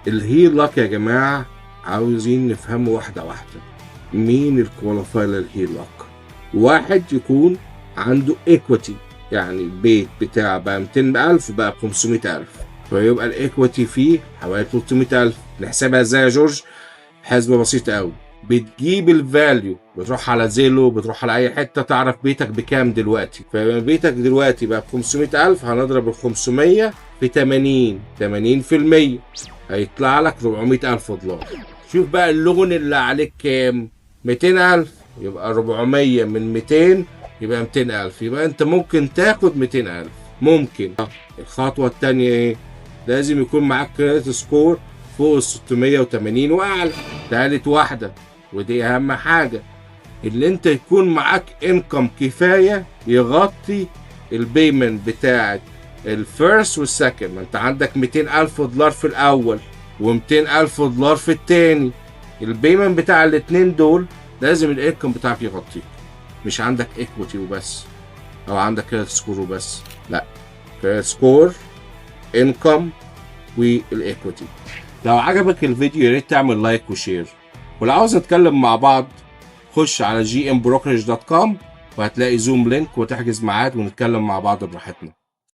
الهيلوك يا جماعة عاوزين نفهمه واحدة واحدة. مين الكواليفاير للهيلوك؟ واحد يكون عنده ايكويتي، يعني البيت بتاعه بقى 200,000 بقى 500,000، فيبقى الايكويتي فيه حوالي 300,000. نحسبها ازاي يا جورج؟ حسبة بسيطة قوي. بتجيب الفاليو، بتروح على زيلو، بتروح على اي حتة تعرف بيتك بكام دلوقتي. فبيتك دلوقتي بقى ب 500,000، هنضرب ال 500 في 80% هيطلع لك 400,000 دولار. شوف بقى اللون اللي عليك كام؟ 200,000، يبقى 400 من 200 يبقى 200,000، يبقى انت ممكن تاخد 200,000. ممكن. الخطوة التانية ايه؟ لازم يكون معاك كريدت سكور فوق ال 680 واعلى. تالت واحدة ودي اهم حاجة، اللي انت يكون معاك انكم كفاية يغطي البيمنت بتاعت الفيرست والسكند. ما انت عندك 200,000 دولار في الاول و200,000 دولار في التاني. البيمنت بتاع الاتنين دول لازم الانكم بتاعك يغطيه. مش عندك ايكويتي وبس او عندك كريدت سكور وبس، لا، كريدت سكور، انكم، والايكويتي. لو عجبك الفيديو يا ريت تعمل لايك وشير، ولو عاوز نتكلم مع بعض خش على gmbrokerage.com وهتلاقي زوم لينك وتحجز ميعاد ونتكلم مع بعض براحتنا.